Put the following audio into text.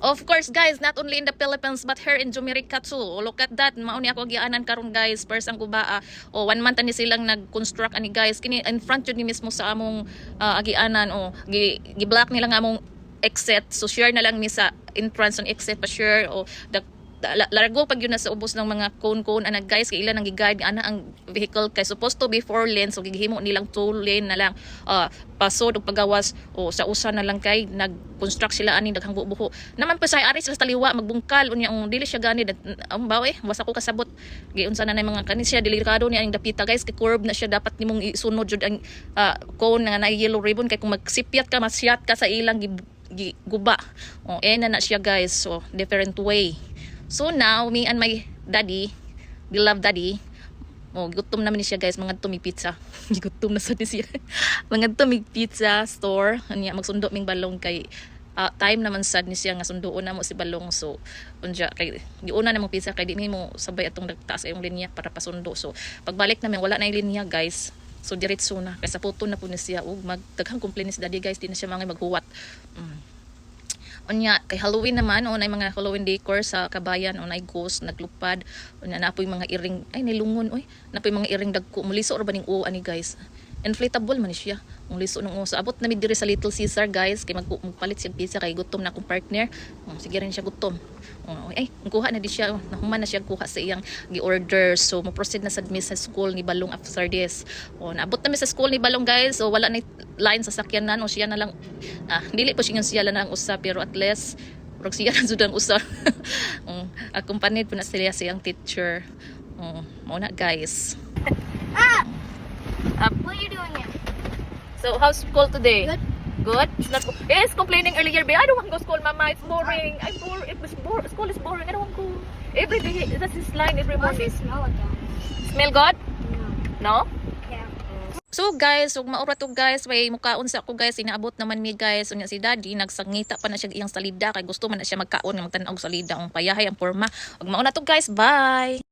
Of course guys, not only in the Philippines but here in Jamaica too. Look at that, mao ni ako gianan karon guys, first ang kubaa. O 1 month ani silang nag-construct ani guys. Kini in front jud ni mismo sa among agianan o gi-block nila nga among exit. So share na lang ni sa entrance on exit pa share o largo pag yun na sa ubos ng mga cone ana guys kay ilan ang gi-guide ana ang vehicle kay supposed to be 4 lanes so gihimo nilang 2 lane na lang pasod ug pagawas o sa usa na lang kay nag-construct sila ani daghang buho naman pa sa ari sila sa taliwa magbungkal unya dili siya gani baw wasa ko kasabot giunsa na mga kani siya delikado ni ang dapita guys kay curve na siya dapat nimong isunod jud ang cone nga na yellow ribbon kay kung magsipyat ka masyat ka sa ilang guba na siya guys so different way. So now, me and my daddy, beloved daddy, gutom naman siya guys, mga tumi pizza. Gutom na sa siya. Mga tumi pizza store, anya magsundo ming balong kay time naman sad ni siya nga sundoon na mo si balong. So, unya kay giuna na mong pizza kay di mo sabay atong nagtaas yung linya para pasundo. So, pagbalik namin wala na yung linya guys. So diretso na kay sa photo na po ni siya ug magdaghang complain ni si daddy guys, di na siya mga maghuwat. Unya kay Halloween naman unay mga Halloween decor sa kabayan unay ghost naglupad unya napoy mga iring ay nilungon oy napoy mga iring dagko muliso or baning o ani guys inflatable man siya muliso nung uso abot na mi diri sa Little Caesar guys kay magpalit siya pizza kay gutom na akong partner sige rin siya gutom ay kuha na di siya nahuman na siya kuha sa iyang gi-order so mo proceed na sa sa school ni Balong after this naabot na mi sa school ni Balong guys so wala na line sa sakyanan o siya na lang dili po siya lang usa pero at least rog siya na jud ang usa accompanied po na sila sa iyang teacher mo na guys. What are you doing here? So how's school today? Good. Good? It's not yes, complaining earlier, babe. I don't want to go to school, mama. It's boring. I'm bored. School is boring. I don't want to go. Every day, that's this line every Why does morning. it smell like that? Smell good? No. No? Yeah. So guys, ug maura to guys, may mukaon sa ako guys, inaabot naman mi guys. Unya si daddy nagsangita pa na siya iyang salida kay gusto man na siya magkaon nga magtan-og salida ang payahay ang porma. Ug mauna to guys, bye.